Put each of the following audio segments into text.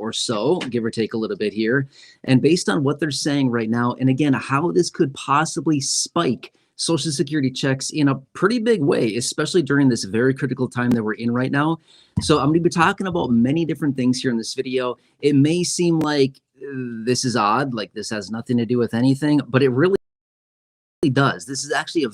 or so, give or take a little bit here. And based on what they're saying right now, and again, how this could possibly spike Social Security checks in a pretty big way, especially during this very critical time that we're in right now. So I'm going to be talking about many different things here in this video. It may seem like this is odd, like this has nothing to do with anything, but it really does. This is actually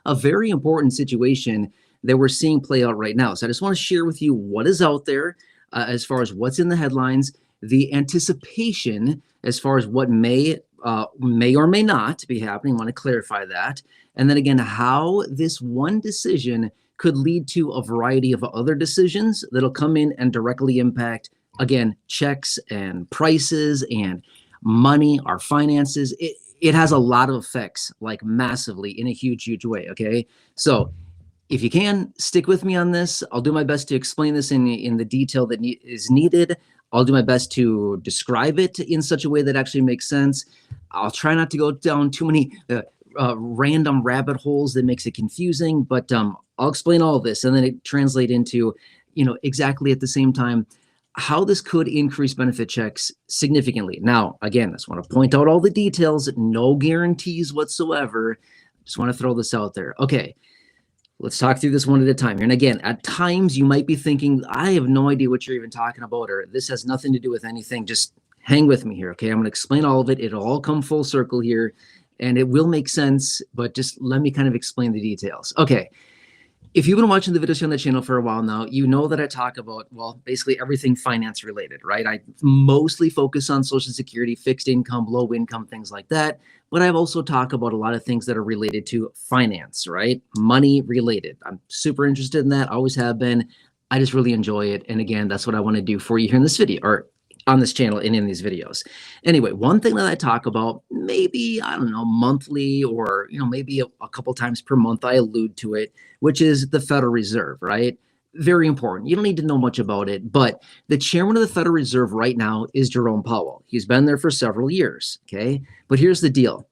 a very important situation that we're seeing play out right now. So I just want to share with you what is out there as far as what's in the headlines, the anticipation as far as what may or may not be happening. I want to clarify that. And then again, how this one decision could lead to a variety of other decisions that'll come in and directly impact, again, checks and prices and money, our finances. It has a lot of effects, like massively in a huge way, okay? So if you can, stick with me on this. I'll do my best to explain this in the detail that is needed. I'll do my best to describe it in such a way that actually makes sense. I'll try not to go down too many random rabbit holes that makes it confusing, but I'll explain all of this and then it translate into, exactly at the same time, how this could increase benefit checks significantly. Now, again, I just want to point out all the details, no guarantees whatsoever. Just want to throw this out there. Okay, let's talk through this one at a time here. And again, at times you might be thinking, I have no idea what you're even talking about, or this has nothing to do with anything. Just hang with me here, okay? I'm going to explain all of it. It'll all come full circle here, and it will make sense, but just let me kind of explain the details. Okay. If you've been watching the videos on the channel for a while now, you know that I talk about, well, basically everything finance related, right? I mostly focus on Social Security, fixed income, low income, things like that. But I've also talked about a lot of things that are related to finance, right? Money related. I'm super interested in that. Always have been. I just really enjoy it. And again, that's what I want to do for you here in this video, or on this channel and in these videos. Anyway, one thing that I talk about, maybe, I don't know, monthly or, maybe a couple times per month, I allude to it, which is the Federal Reserve, right? Very important. You don't need to know much about it, but the chairman of the Federal Reserve right now is Jerome Powell. He's been there for several years, okay? But here's the deal.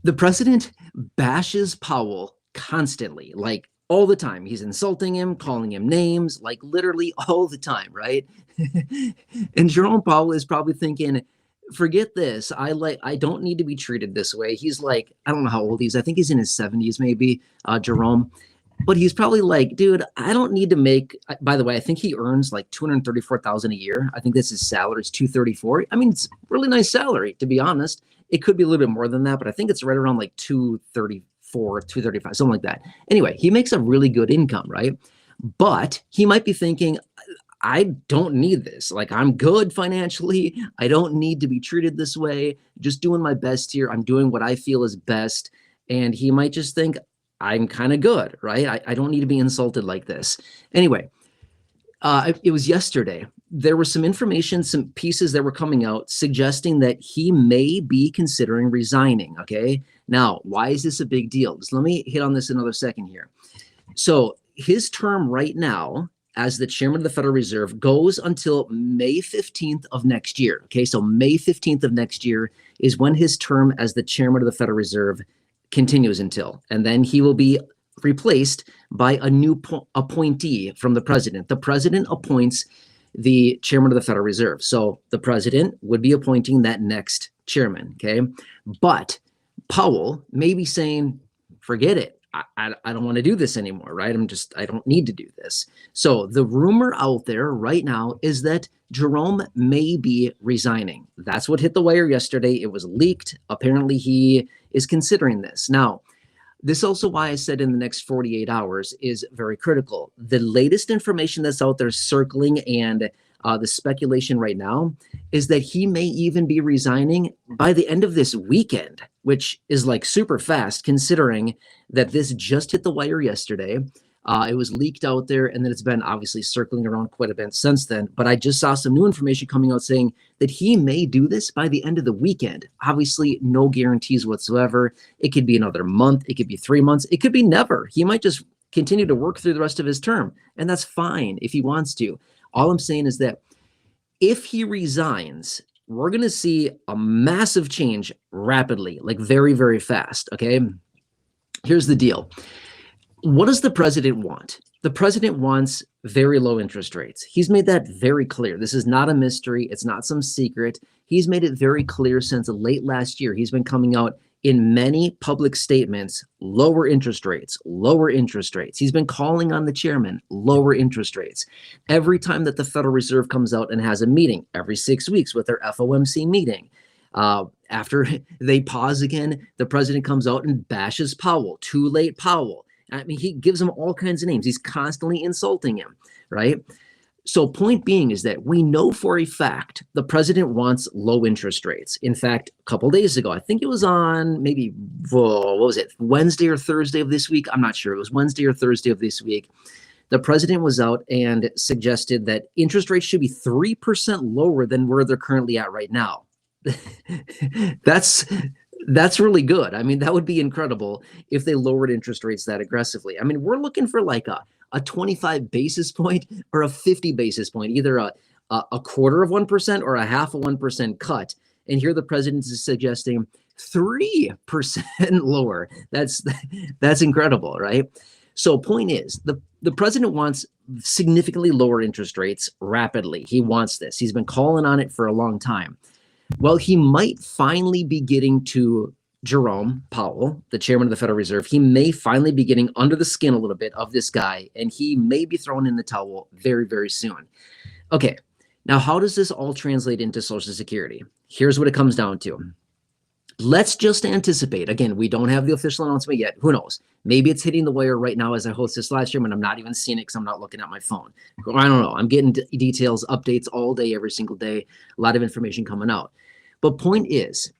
The president bashes Powell constantly, like all the time. He's insulting him, calling him names, like literally all the time, right? And Jerome Powell is probably thinking, forget this. I don't need to be treated this way. He's like, I don't know how old he is. I think he's in his 70s, maybe, Jerome. But he's probably like, dude, I don't need to make, by the way, I think he earns like $234,000 a year. I think that's his salary. It's $234,000. I mean, it's a really nice salary, to be honest. It could be a little bit more than that, but I think it's right around like $234,000, $235,000, something like that. Anyway, he makes a really good income, right? But he might be thinking, I don't need this. Like, I'm good financially. I don't need to be treated this way. Just doing my best here. I'm doing what I feel is best. And he might just think, I'm kind of good, right? I don't need to be insulted like this. Anyway, it was yesterday. There was some information, some pieces that were coming out suggesting that he may be considering resigning, okay? Now, why is this a big deal? Just let me hit on this another second here. So his term right now as the chairman of the Federal Reserve goes until May 15th of next year, okay? So May 15th of next year is when his term as the chairman of the Federal Reserve continues until, and then he will be replaced by a new appointee from the president. The president appoints the chairman of the Federal Reserve. So the president would be appointing that next chairman, okay? But Powell may be saying, forget it. I don't want to do this anymore, right? I don't need to do this. So the rumor out there right now is that Jerome may be resigning. That's what hit the wire yesterday. It was leaked. Apparently he is considering this. Now, this is also why I said in the next 48 hours is very critical. The latest information that's out there circling and the speculation right now is that he may even be resigning by the end of this weekend, which is like super fast considering that this just hit the wire yesterday. It was leaked out there, and then it's been obviously circling around quite a bit since then. But I just saw some new information coming out saying that he may do this by the end of the weekend. Obviously, no guarantees whatsoever. It could be another month. It could be 3 months. It could be never. He might just continue to work through the rest of his term, and that's fine if he wants to. All I'm saying is that if he resigns, we're going to see a massive change rapidly, like very, very fast, okay? Here's the deal. What does the president want? The president wants very low interest rates. He's made that very clear. This is not a mystery. It's not some secret. He's made it very clear since late last year. He's been coming out in many public statements, lower interest rates, lower interest rates. He's been calling on the chairman, lower interest rates. Every time that the Federal Reserve comes out and has a meeting, every 6 weeks with their FOMC meeting, after they pause again, the president comes out and bashes Powell, too late Powell. I mean, he gives him all kinds of names. He's constantly insulting him, right? So point being is that we know for a fact the president wants low interest rates. In fact, a couple days ago, I think it was on maybe, what was it, Wednesday or Thursday of this week? I'm not sure. It was Wednesday or Thursday of this week. The president was out and suggested that interest rates should be 3% lower than where they're currently at right now. That's really good. I mean, that would be incredible if they lowered interest rates that aggressively. I mean, we're looking for like a 25 basis point or a 50 basis point, either a quarter of 1% or a half of 1% cut. And here the president is suggesting 3% lower. That's incredible, right? So point is, the president wants significantly lower interest rates rapidly. He wants this. He's been calling on it for a long time. Well, he might finally be getting to Jerome Powell, the chairman of the Federal Reserve. He may finally be getting under the skin a little bit of this guy, and he may be throwing in the towel very, very soon. Okay, now how does this all translate into Social Security? Here's what it comes down to. Let's just anticipate. Again, we don't have the official announcement yet. Who knows? Maybe it's hitting the wire right now as I host this live stream, and I'm not even seeing it because I'm not looking at my phone. I don't know. I'm getting details, updates all day, every single day. A lot of information coming out. But point is,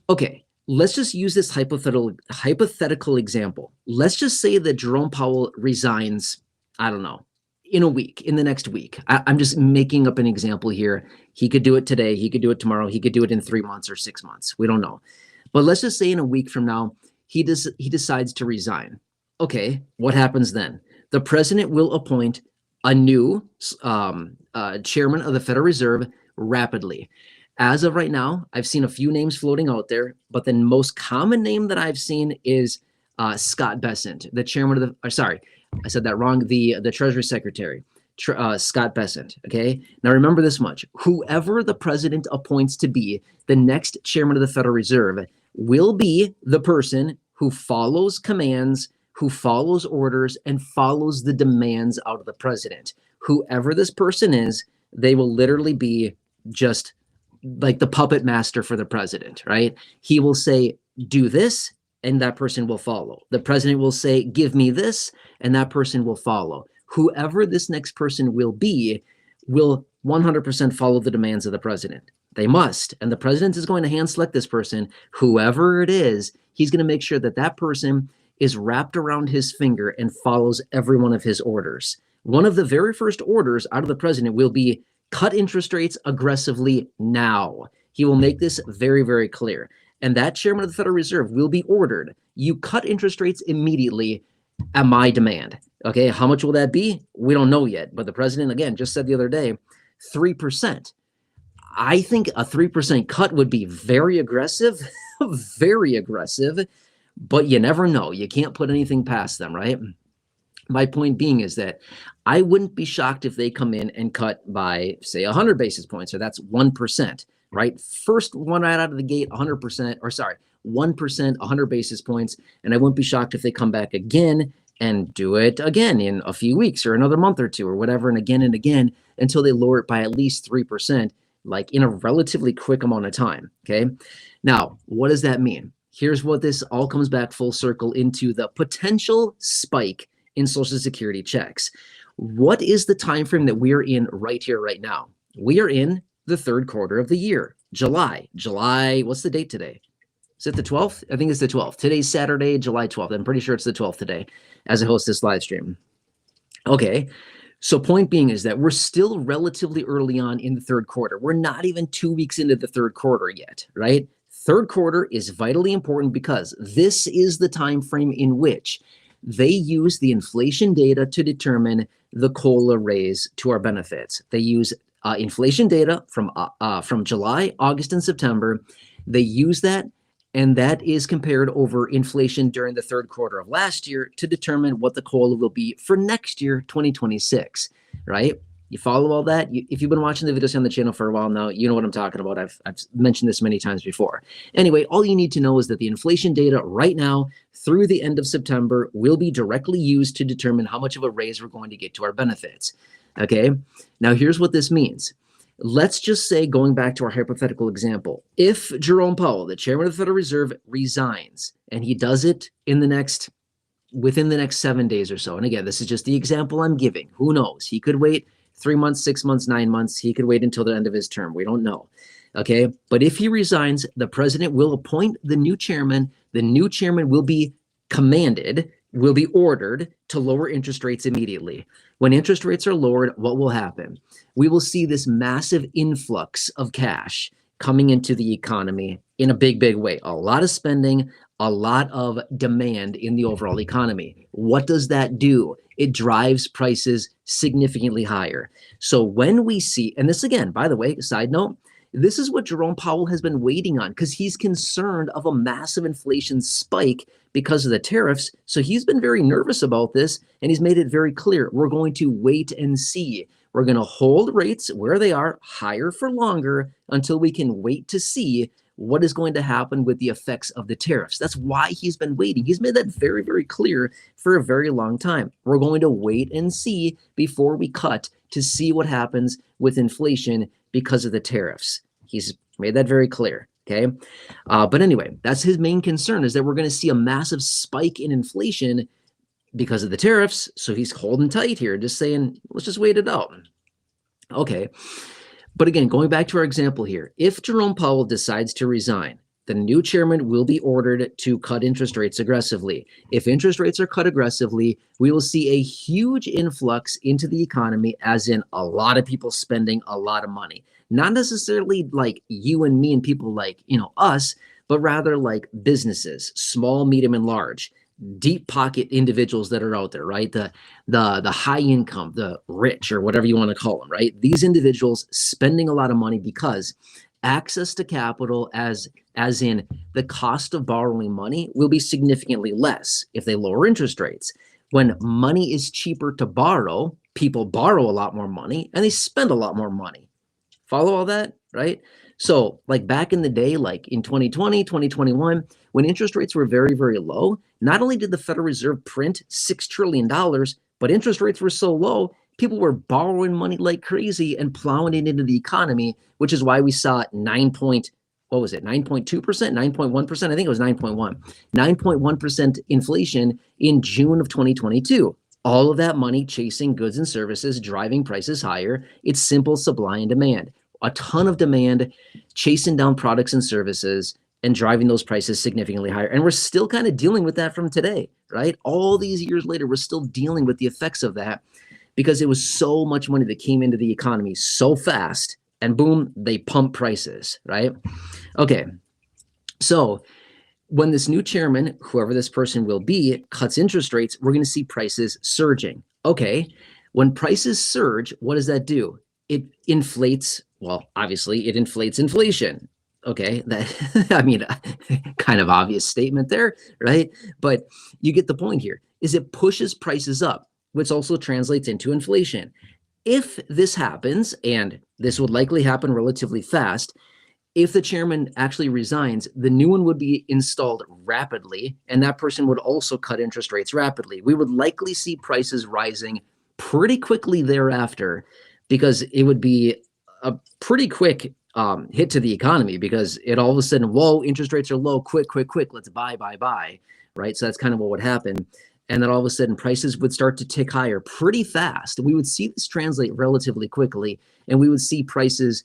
okay, let's just use this hypothetical example. Let's just say that Jerome Powell resigns, I don't know, in a week, in the next week. I'm just making up an example here. He could do it today. He could do it tomorrow. He could do it in 3 months or 6 months. We don't know. But let's just say in a week from now, he decides to resign. Okay, what happens then? The president will appoint a new chairman of the Federal Reserve rapidly. As of right now, I've seen a few names floating out there, but the most common name that I've seen is Scott Bessent, the chairman of the, sorry, I said that wrong, the Treasury Secretary, Scott Bessent, okay? Now remember this much, whoever the president appoints to be the next chairman of the Federal Reserve will be the person who follows commands, who follows orders, and follows the demands out of the president. Whoever this person is, they will literally be just like the puppet master for the president, right? He will say, do this, and that person will follow. The president will say, give me this, and that person will follow. Whoever this next person will be will 100% follow the demands of the president. They must. And the president is going to hand select this person. Whoever it is, he's going to make sure that that person is wrapped around his finger and follows every one of his orders. One of the very first orders out of the president will be cut interest rates aggressively now. He will make this very, very clear. And that chairman of the Federal Reserve will be ordered, you cut interest rates immediately at my demand. Okay, how much will that be? We don't know yet. But the president, again, just said the other day, 3%. I think a 3% cut would be very aggressive, very aggressive, but you never know. You can't put anything past them, right? My point being is that I wouldn't be shocked if they come in and cut by, say, 100 basis points, so that's 1%, right? First one right out of the gate, 1%, or sorry, 1%, 100 basis points, and I wouldn't be shocked if they come back again and do it again in a few weeks or another month or two or whatever, and again until they lower it by at least 3%, like in a relatively quick amount of time, okay? Now, what does that mean? Here's what this all comes back full circle into the potential spike in Social Security checks. What is the time frame that we're in right here, right now? We are in the third quarter of the year, July. What's the date today? Is it the 12th? I think it's the 12th. Today's Saturday, July 12th. I'm pretty sure it's the 12th today as I host this live stream. Okay, so point being is that we're still relatively early on in the third quarter. We're not even 2 weeks into the third quarter yet, right? Third quarter is vitally important because this is the time frame in which they use the inflation data to determine the COLA raise to our benefits. They use inflation data from July, August, and September. They use that And that is compared over inflation during the third quarter of last year to determine what the COLA will be for next year, 2026, right? You follow all that? If you've been watching the videos on the channel for a while now, you know what I'm talking about. I've mentioned this many times before. Anyway, all you need to know is that the inflation data right now through the end of September will be directly used to determine how much of a raise we're going to get to our benefits. Okay, now here's what this means. Let's just say, going back to our hypothetical example, if Jerome Powell, the chairman of the Federal Reserve, resigns, and he does it within the next 7 days or so. And again, this is just the example I'm giving. Who knows? He could wait 3 months, 6 months, 9 months. He could wait until the end of his term. We don't know. Okay. But if he resigns, the president will appoint the new chairman. The new chairman will be ordered to lower interest rates immediately. When interest rates are lowered, what will happen? We will see this massive influx of cash coming into the economy in a big, big way. A lot of spending, a lot of demand in the overall economy. What does that do? It drives prices significantly higher. So when we see, and this again, by the way, side note, this is what Jerome Powell has been waiting on because he's concerned of a massive inflation spike because of the tariffs. So he's been very nervous about this, and he's made it very clear. We're going to wait and see. We're going to hold rates where they are, higher for longer, until we can wait to see what is going to happen with the effects of the tariffs. That's why he's been waiting. He's made that very, very clear for a very long time. We're going to wait and see before we cut to see what happens with inflation because of the tariffs. He's made that very clear. Okay. But anyway, that's his main concern, is that we're going to see a massive spike in inflation because of the tariffs. So he's holding tight here, just saying, let's just wait it out. Okay. But again, going back to our example here, if Jerome Powell decides to resign, the new chairman will be ordered to cut interest rates aggressively. If interest rates are cut aggressively, we will see a huge influx into the economy, as in a lot of people spending a lot of money. Not necessarily like you and me and people like, us, but rather like businesses, small, medium, and large, deep pocket individuals that are out there, right? The high income, the rich, or whatever you want to call them, right? These individuals spending a lot of money because access to capital, as in the cost of borrowing money, will be significantly less if they lower interest rates. When money is cheaper to borrow, people borrow a lot more money and they spend a lot more money. Follow all that, right? So like back in the day, like in 2020, 2021, when interest rates were very, very low, not only did the Federal Reserve print $6 trillion, but interest rates were so low, people were borrowing money like crazy and plowing it into the economy, which is why we saw 9.2%, 9.1%? I think it was 9.1% inflation in June of 2022. All of that money chasing goods and services, driving prices higher. It's simple supply and demand. A ton of demand chasing down products and services and driving those prices significantly higher. And we're still kind of dealing with that from today, right? All these years later, we're still dealing with the effects of that because it was so much money that came into the economy so fast, and boom, they pump prices, right? Okay, so when this new chairman, whoever this person will be, cuts interest rates, we're going to see prices surging. Okay, when prices surge, what does that do? It inflates, well, obviously it inflates inflation. Okay, that, kind of obvious statement there, right? But you get the point here, is it pushes prices up, which also translates into inflation. If this happens, and this would likely happen relatively fast, if the chairman actually resigns, the new one would be installed rapidly, and that person would also cut interest rates rapidly. We would likely see prices rising pretty quickly thereafter, because it would be a pretty quick hit to the economy, because it all of a sudden, whoa, interest rates are low, quick, let's buy, right? So that's kind of what would happen. And then all of a sudden prices would start to tick higher pretty fast. We would see this translate relatively quickly, and we would see prices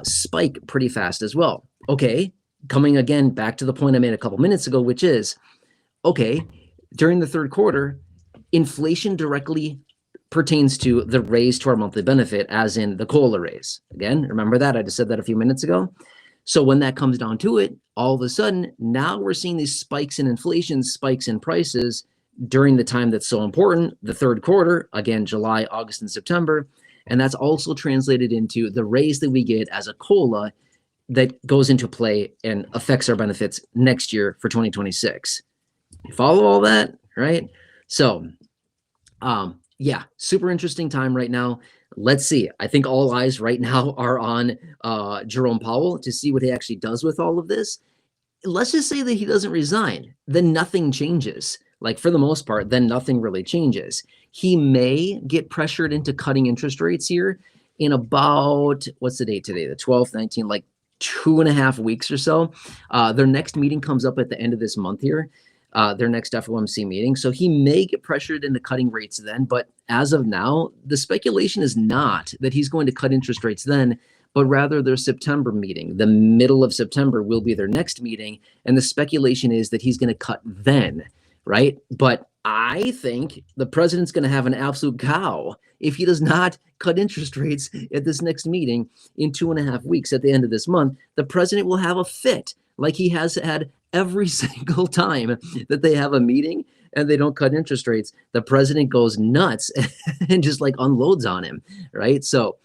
spike pretty fast as well. Okay, coming again back to the point I made a couple minutes ago, which is, okay, during the third quarter, inflation directly pertains to the raise to our monthly benefit, as in the COLA raise. Again, remember that? I just said that a few minutes ago. So when that comes down to it, all of a sudden, now we're seeing these spikes in inflation, spikes in prices during the time that's so important, the third quarter, again, July, August, and September. And that's also translated into the raise that we get as a COLA that goes into play and affects our benefits next year for 2026. You follow all that, right? So, yeah, super interesting time right now. Let's see. I think all eyes right now are on Jerome Powell to see what he actually does with all of this. Let's just say that he doesn't resign, then nothing changes. Like for the most part, then nothing really changes. He may get pressured into cutting interest rates here in about, what's the date today? The 12th, 19th, like 2.5 weeks or so. Their next meeting comes up at the end of this month here, their next FOMC meeting. So he may get pressured into cutting rates then. But as of now, the speculation is not that he's going to cut interest rates then, but rather their September meeting. The middle of September will be their next meeting. And the speculation is that he's going to cut then, right? But I think the president's going to have an absolute cow if he does not cut interest rates at this next meeting in 2.5 weeks at the end of this month. The president will have a fit like he has had every single time that they have a meeting and they don't cut interest rates. The president goes nuts and just like unloads on him, right? So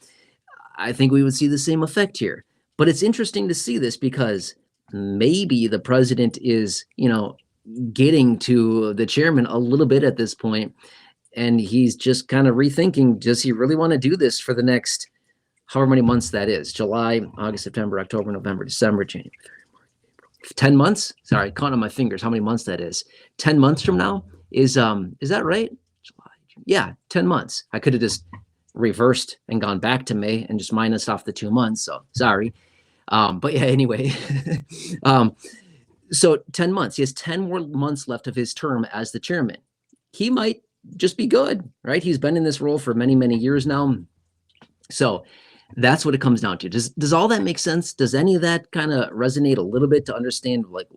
I think we would see the same effect here. But it's interesting to see this because maybe the president is, getting to the chairman a little bit at this point, and he's just kind of rethinking, does he really want to do this for the next however many months that is? July, August, September, October, November, December, January, 10 months? Sorry, counting on my fingers how many months that is. 10 months from now is that right? July, June. Yeah, 10 months. I could have just reversed and gone back to May and just minus off the 2 months. So sorry. But yeah, anyway. So 10 months. He has 10 more months left of his term as the chairman. He might just be good, right? He's been in this role for many, many years now. So that's what it comes down to. Does all that make sense? Does any of that kind of resonate a little bit to understand like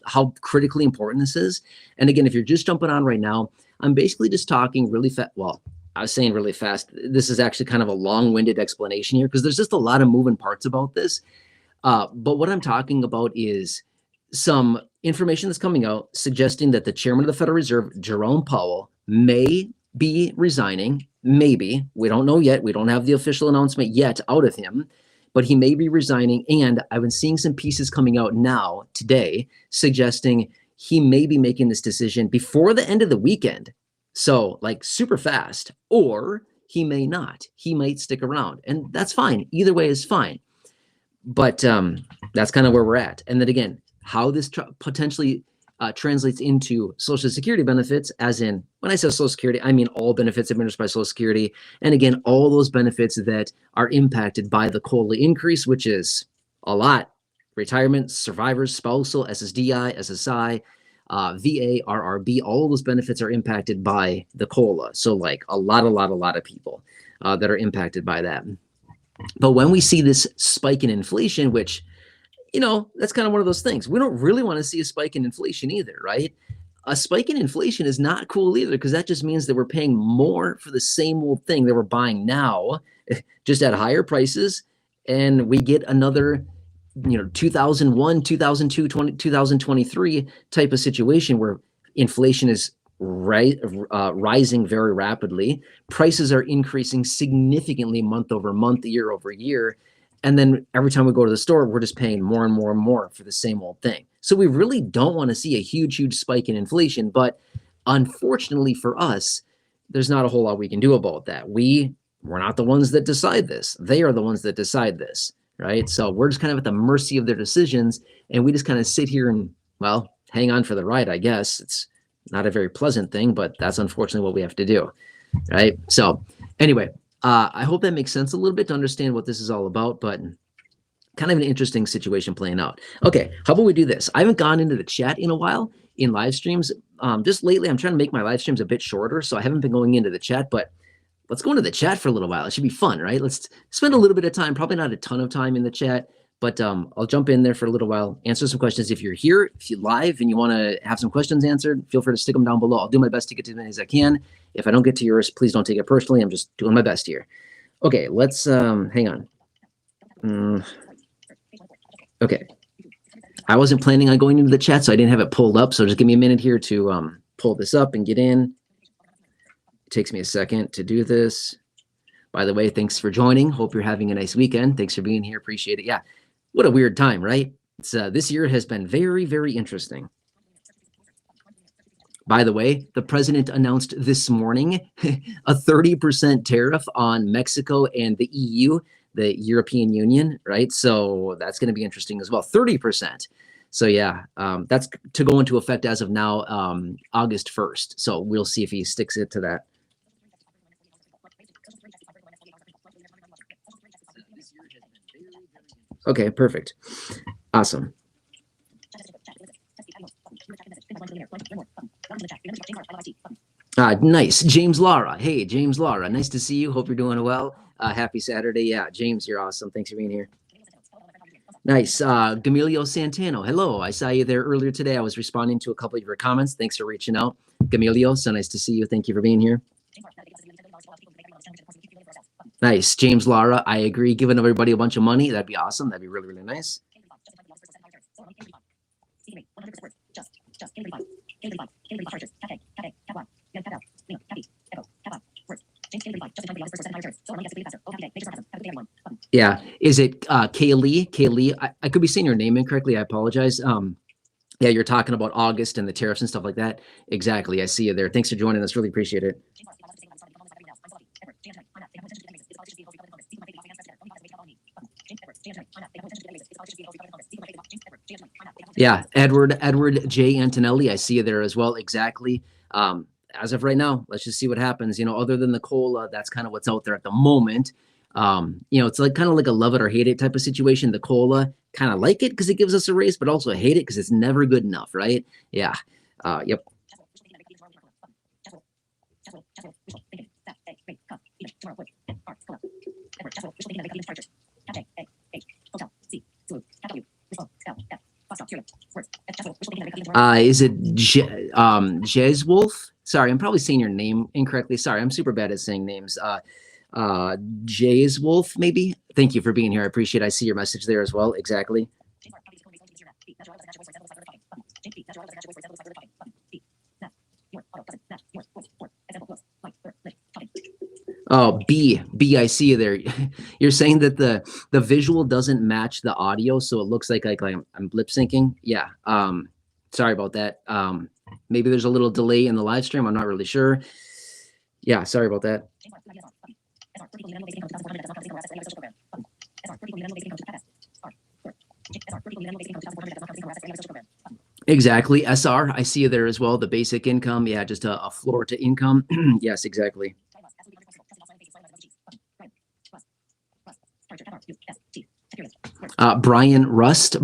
how critically important this is? And again, if you're just jumping on right now, I'm basically just talking really fast. Well, I was saying really fast. This is actually kind of a long-winded explanation here because there's just a lot of moving parts about this. But what I'm talking about is some information that's coming out suggesting that the chairman of the Federal Reserve, Jerome Powell, may be resigning. Maybe. We don't know yet. We don't have the official announcement yet out of him, but he may be resigning. And I've been seeing some pieces coming out now today suggesting he may be making this decision before the end of the weekend. So like super fast, or he may not. He might stick around, and that's fine. Either way is fine. But that's kind of where we're at. And then again, how this potentially translates into Social Security benefits, as in, when I say Social Security, I mean all benefits administered by Social Security. And again, all those benefits that are impacted by the COLA increase, which is a lot. Retirement, survivors, spousal, SSDI, SSI, VA, RRB, all those benefits are impacted by the COLA. So like a lot of people that are impacted by that. But when we see this spike in inflation, which, that's kind of one of those things. We don't really want to see a spike in inflation either, right? A spike in inflation is not cool either, because that just means that we're paying more for the same old thing that we're buying now, just at higher prices. And we get another, 2001, 2002, 2023 type of situation where inflation is rising very rapidly. Prices are increasing significantly month over month, year over year. And then every time we go to the store, we're just paying more and more and more for the same old thing. So we really don't want to see a huge spike in inflation. But unfortunately for us, there's not a whole lot we can do about that. We're not the ones that decide this. They are the ones that decide this, right? So we're just kind of at the mercy of their decisions. And we just kind of sit here and, well, hang on for the ride, I guess. It's not a very pleasant thing, but that's unfortunately what we have to do, right? So anyway, I hope that makes sense a little bit to understand what this is all about, but kind of an interesting situation playing out. Okay, how about we do this? I haven't gone into the chat in a while in live streams. Just lately, I'm trying to make my live streams a bit shorter, so I haven't been going into the chat, but let's go into the chat for a little while. It should be fun, right? Let's spend a little bit of time, probably not a ton of time in the chat, but I'll jump in there for a little while, answer some questions. If you're here, if you're live and you want to have some questions answered, feel free to stick them down below. I'll do my best to get to as many as I can. If I don't get to yours, please don't take it personally. I'm just doing my best here. Okay, let's hang on. Okay. I wasn't planning on going into the chat, so I didn't have it pulled up. So just give me a minute here to pull this up and get in. It takes me a second to do this. By the way, thanks for joining. Hope you're having a nice weekend. Thanks for being here. Appreciate it. Yeah. What a weird time, right? It's, this year has been very, very interesting. By the way, the president announced this morning a 30% tariff on Mexico and the EU, the European Union, right? So that's going to be interesting as well. 30%. So yeah, that's to go into effect as of now, August 1st. So we'll see if he sticks it to that. Okay, perfect. Awesome. Nice. James Lara. Hey, James Lara. Nice to see you. Hope you're doing well. Happy Saturday. Yeah, James, you're awesome. Thanks for being here. Nice. Gamilio Santano. Hello. I saw you there earlier today. I was responding to a couple of your comments. Thanks for reaching out. Gamilio, so nice to see you. Thank you for being here. Nice. James Lara. I agree. Giving everybody a bunch of money. That'd be awesome. That'd be really, really nice. Yeah. Is it Kaylee? Kaylee, I could be saying your name incorrectly. I apologize. Yeah, you're talking about August and the tariffs and stuff like that. Exactly. I see you there. Thanks for joining us. Really appreciate it. Yeah, Edward J. Antonelli, I see you there as well. Exactly. As of right now, let's just see what happens. You know, other than the cola, that's kind of what's out there at the moment. You know, it's like kind of like a love it or hate it type of situation. The cola, kind of like it because it gives us a raise, but also hate it because it's never good enough, right? Yeah. Yep. Is it Jez Wolf? Sorry, I'm probably saying your name incorrectly. Sorry, I'm super bad at saying names. Jay's Wolf, maybe. Thank you for being here. I appreciate it. I see your message there as well. Exactly. Oh, B, I see you there. You're saying that the visual doesn't match the audio, so it looks like I'm lip syncing. Yeah. Sorry about that. Maybe there's a little delay in the live stream. I'm not really sure. Yeah, sorry about that. Exactly. SR, I see you there as well. The basic income. Yeah, just a floor to income. Yes, exactly. Brian Rust,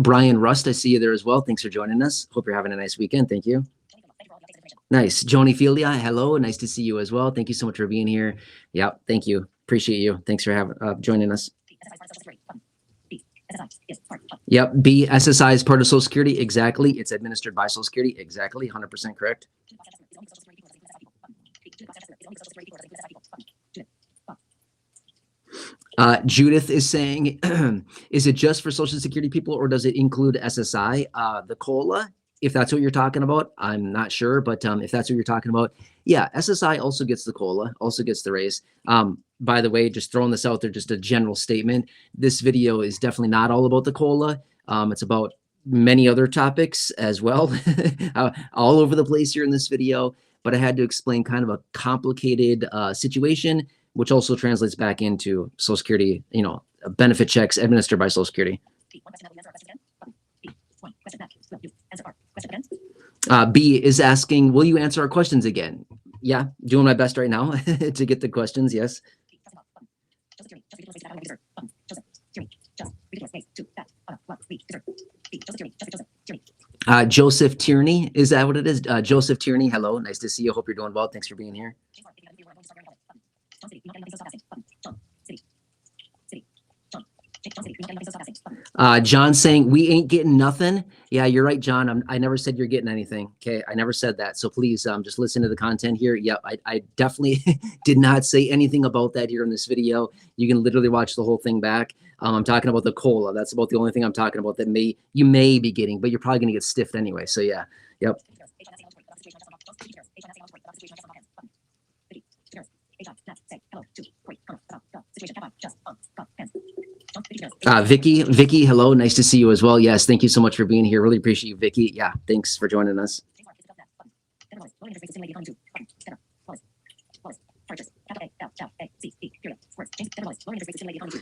I see you there as well. Thanks for joining us. Hope you're having a nice weekend. Thank you. Nice. Joni Filia, hello. Nice to see you as well. Thank you so much for being here. Yeah, thank you. Appreciate you. Thanks for having joining us. Yep, B, SSI is part of Social Security. Exactly. It's administered by Social Security. Exactly. 100% correct. Judith is saying, is it just for Social Security people or does it include SSI? The COLA, if that's what you're talking about, I'm not sure, but if that's what you're talking about, yeah, SSI also gets the COLA, also gets the raise. By the way, just throwing this out there, just a general statement. This video is definitely not all about the COLA. It's about many other topics as well, all over the place here in this video, but I had to explain kind of a complicated situation, which also translates back into Social Security, you know, benefit checks administered by Social Security. B is asking, will you answer our questions again? Yeah, doing my best right now to get the questions, yes. Joseph Tierney, is that what it is? Joseph Tierney, hello, nice to see you. Hope you're doing well. Thanks for being here. John saying we ain't getting nothing. Yeah, you're right, John. I never said you're getting anything. Okay, I never said that. So please, just listen to the content here. Yep, I definitely did not say anything about that here in this video. You can literally watch the whole thing back. I'm talking about the COLA. That's about the only thing I'm talking about that you may be getting, but you're probably gonna get stiffed anyway. So yeah, yep. Vicky, hello. Nice to see you as well. Yes, thank you so much for being here. Really appreciate you, Vicky. Yeah, thanks for joining us.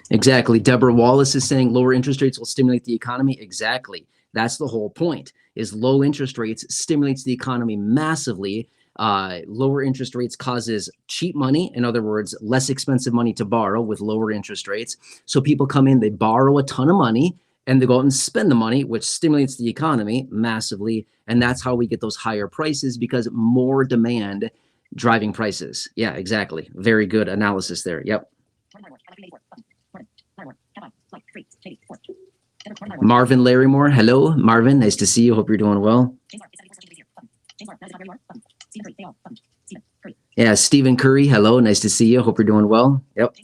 Exactly. Deborah Wallace is saying lower interest rates will stimulate the economy. Exactly. That's the whole point, is low interest rates stimulates the economy massively. Lower interest rates causes cheap money. In other words, less expensive money to borrow with lower interest rates. So people come in, they borrow a ton of money, and they go out and spend the money, which stimulates the economy massively. And that's how we get those higher prices, because more demand driving prices. Yeah, exactly. Very good analysis there. Yep. Marvin Larrymore. Hello, Marvin. Nice to see you. Hope you're doing well. Yeah, Stephen Curry. Hello. Nice to see you. Hope you're doing well. Yep.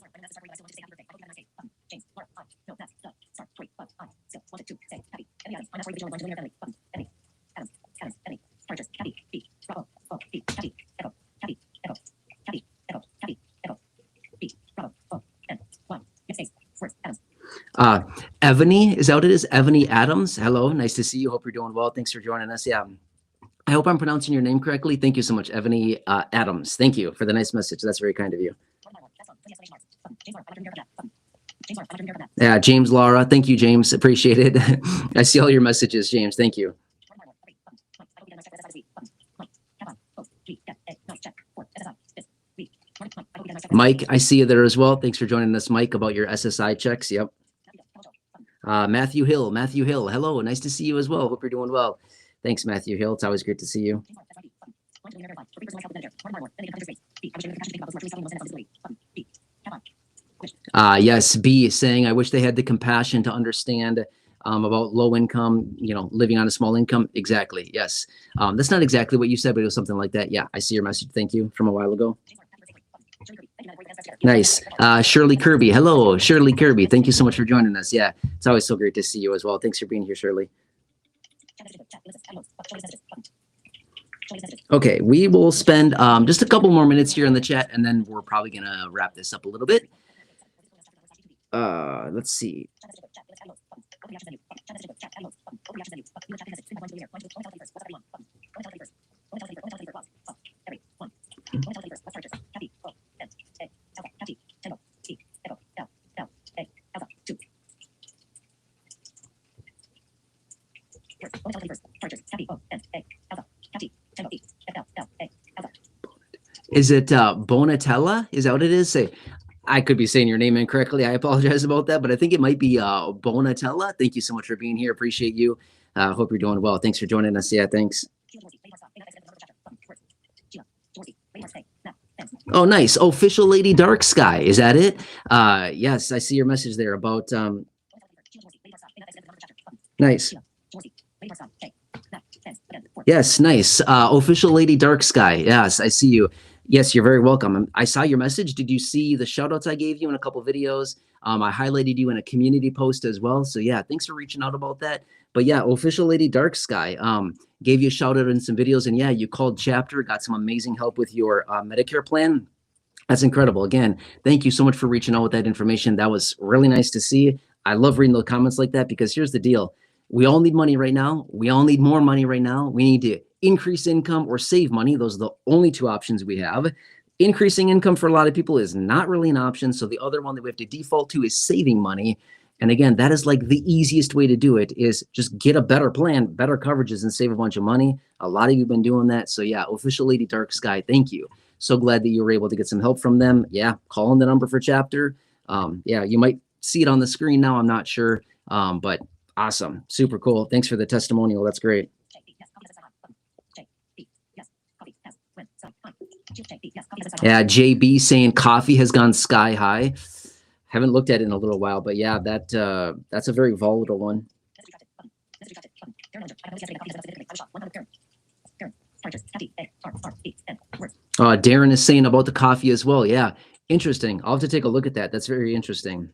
Ebony, is that what it is? Ebony Adams. Hello. Nice to see you. Hope you're doing well. Thanks for joining us. Yeah. I hope I'm pronouncing your name correctly. Thank you so much, Ebony Adams. Thank you for the nice message. That's very kind of you. Yeah, James Lara. Thank you, James. Appreciate it. I see all your messages, James. Thank you. Mike, I see you there as well. Thanks for joining us, Mike, about your SSI checks. Yep. Matthew Hill. Matthew Hill. Hello. Nice to see you as well. Hope you're doing well. Thanks, Matthew Hill. It's always great to see you. Yes, B is saying, I wish they had the compassion to understand about low income, living on a small income. Exactly. Yes. That's not exactly what you said, but it was something like that. Yeah, I see your message. Thank you, from a while ago. Nice. Shirley Kirby. Hello, Shirley Kirby. Thank you so much for joining us. Yeah, it's always so great to see you as well. Thanks for being here, Shirley. Okay, we will spend just a couple more minutes here in the chat, and then we're probably going to wrap this up a little bit. Let's see. Is it Bonatella? Is that what it is? I could be saying your name incorrectly. I apologize about that, but I think it might be Bonatella. Thank you so much for being here. Appreciate you. Hope you're doing well. Thanks for joining us. Yeah, thanks. Oh, nice. Official Lady Dark Sky. Is that it? Yes, I see your message there about nice. Yes, nice. Official Lady Dark Sky. Yes, I see you. Yes, you're very welcome. I saw your message. Did you see the shout outs I gave you in a couple videos? I highlighted you in a community post as well. So yeah, thanks for reaching out about that. But yeah, Official Lady Dark Sky gave you a shout out in some videos. And yeah, you called Chapter, got some amazing help with your Medicare plan. That's incredible. Again, thank you so much for reaching out with that information. That was really nice to see. I love reading the comments like that, because here's the deal. We all need money right now. We all need more money right now. We need to increase income or save money. Those are the only two options we have. Increasing income for a lot of people is not really an option. So the other one that we have to default to is saving money. And again, that is like the easiest way to do it, is just get a better plan, better coverages, and save a bunch of money. A lot of you have been doing that. So yeah, Official Lady Dark Sky, thank you. So glad that you were able to get some help from them. Yeah, call in the number for Chapter. Yeah, you might see it on the screen now. I'm not sure, but awesome. Super cool. Thanks for the testimonial. That's great. Yeah, JB saying coffee has gone sky high. Haven't looked at it in a little while, but yeah, that's a very volatile one. Darren is saying about the coffee as well. Yeah, interesting. I'll have to take a look at that. That's very interesting.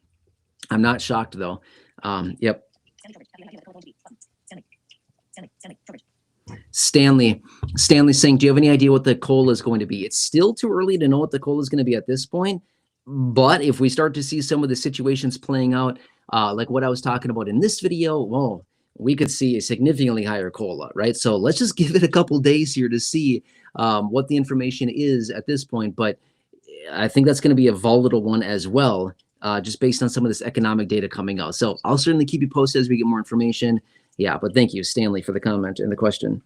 I'm not shocked though. Yep. Stanley, Stanley's saying, do you have any idea what the COLA is going to be? It's still too early to know what the COLA is going to be at this point. But if we start to see some of the situations playing out, like what I was talking about in this video, well, we could see a significantly higher COLA, right? So let's just give it a couple days here to see what the information is at this point. But I think that's going to be a volatile one as well, just based on some of this economic data coming out. So I'll certainly keep you posted as we get more information. Yeah, but thank you, Stanley, for the comment and the question.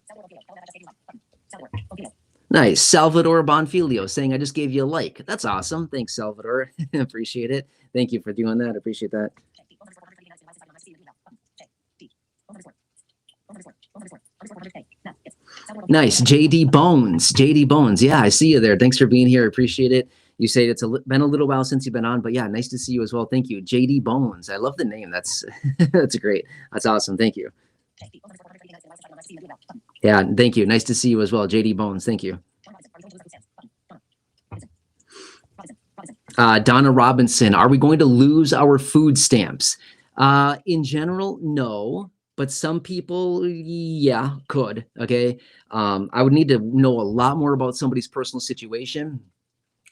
Nice. Salvador Bonfilio saying, I just gave you a like. That's awesome. Thanks, Salvador. Appreciate it. Thank you for doing that. Appreciate that. Nice. JD Bones. JD Bones. Yeah, I see you there. Thanks for being here. Appreciate it. You say it's been a little while since you've been on, but yeah, nice to see you as well. Thank you. JD Bones. I love the name. That's that's great. That's awesome. Thank you. Yeah, thank you. Nice to see you as well. JD Bones. Thank you. Donna Robinson, are we going to lose our food stamps? In general, no. But some people, yeah, could. Okay. I would need to know a lot more about somebody's personal situation.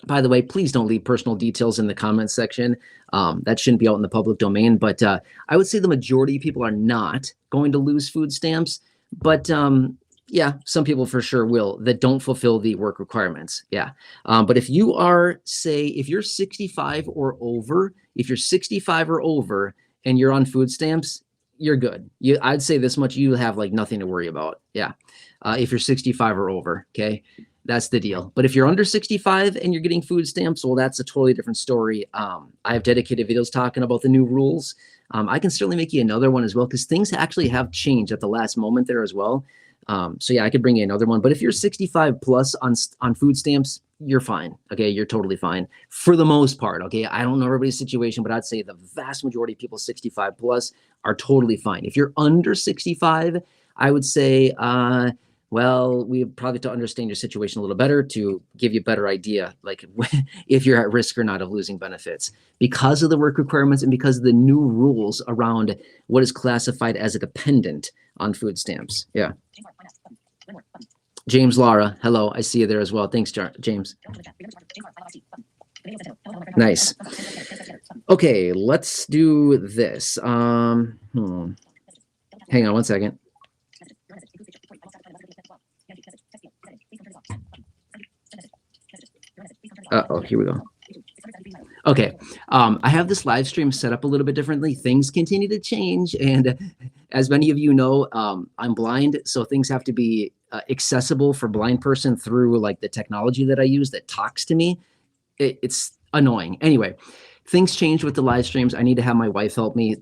By the way, please don't leave personal details in the comments section. That shouldn't be out in the public domain. But I would say the majority of people are not going to lose food stamps. But yeah, some people for sure will that don't fulfill the work requirements. Yeah. But if you are, say, if you're 65 or over, and you're on food stamps, you're good. I'd say this much, you have like nothing to worry about. Yeah. If you're 65 or over, okay, that's the deal. But if you're under 65 and you're getting food stamps, well, that's a totally different story. I have dedicated videos talking about the new rules. I can certainly make you another one as well, because things actually have changed at the last moment there as well. So yeah, I could bring you another one. But if you're 65 plus on food stamps, you're fine. Okay, you're totally fine for the most part. Okay, I don't know everybody's situation, but I'd say the vast majority of people 65 plus are totally fine. If you're under 65, I would say, well, we probably have to understand your situation a little better to give you a better idea, like if you're at risk or not of losing benefits because of the work requirements and because of the new rules around what is classified as a dependent on food stamps. Yeah. James Lara, hello. I see you there as well. Thanks, James. Nice. Okay, let's do this. Hang on one second. Uh-oh, here we go. Okay, I have this live stream set up a little bit differently. Things continue to change, and as many of you know, I'm blind, so things have to be accessible for blind person through like the technology that I use that talks to me. It's annoying. Anyway, things change with the live streams. I need to have my wife help me.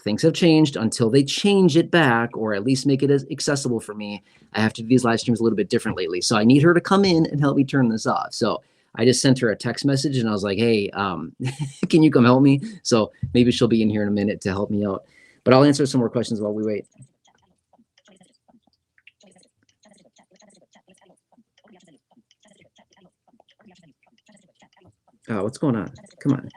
Things have changed until they change it back, or at least make it as accessible for me. I have to do these live streams a little bit different lately, so I need her to come in and help me turn this off. So I just sent her a text message and I was like, hey, can you come help me? So maybe she'll be in here in a minute to help me out. But I'll answer some more questions while we wait. Oh, what's going on? Come on.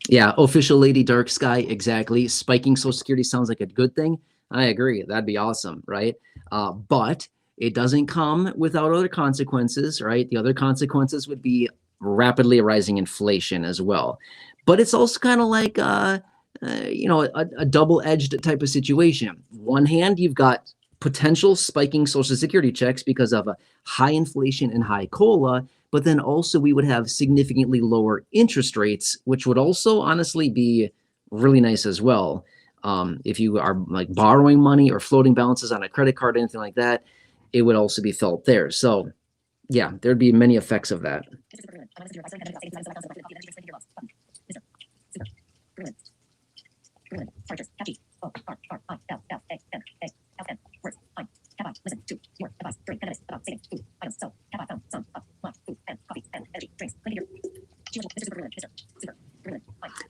Yeah, official Lady Dark Sky, exactly. Spiking Social Security sounds like a good thing. I agree. That'd be awesome, right? But it doesn't come without other consequences, right? The other consequences would be rapidly rising inflation as well. But it's also kind of like, a double-edged type of situation. One hand, you've got potential spiking Social Security checks because of a high inflation and high COLA, but then also we would have significantly lower interest rates, which would also honestly be really nice as well. If you are like borrowing money or floating balances on a credit card, anything like that, it would also be felt there. So yeah, there'd be many effects of that.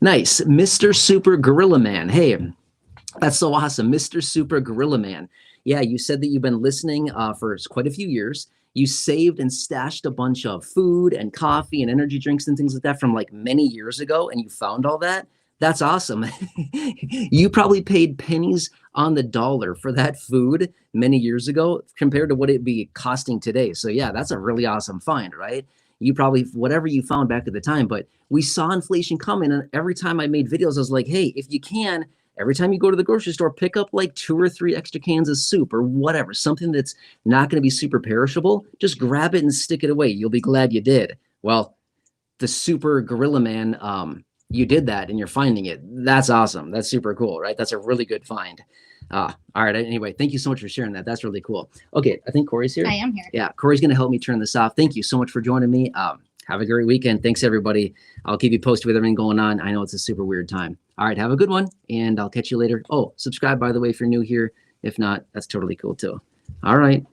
Nice. Mr. Super Gorilla Man. Hey, that's so awesome. Mr. Super Gorilla Man. Yeah, you said that you've been listening for quite a few years, You saved and stashed a bunch of food and coffee and energy drinks and things like that from like many years ago, and you found all that. That's awesome. You probably paid pennies on the dollar for that food many years ago compared to what it'd be costing today. So yeah, that's a really awesome find, right? You probably, whatever you found back at the time, but we saw inflation coming, and every time I made videos, I was like, hey, if you can, every time you go to the grocery store, pick up like 2 or 3 extra cans of soup or whatever, something that's not going to be super perishable. Just grab it and stick it away. You'll be glad you did. Well, the super gorilla man, you did that and you're finding it. That's awesome. That's super cool, right? That's a really good find. All right. Anyway, thank you so much for sharing that. That's really cool. Okay. I think Corey's here. I am here. Yeah. Corey's going to help me turn this off. Thank you so much for joining me. Have a great weekend. Thanks, everybody. I'll keep you posted with everything going on. I know it's a super weird time. All right. Have a good one, and I'll catch you later. Oh, subscribe, by the way, if you're new here. If not, that's totally cool too. All right.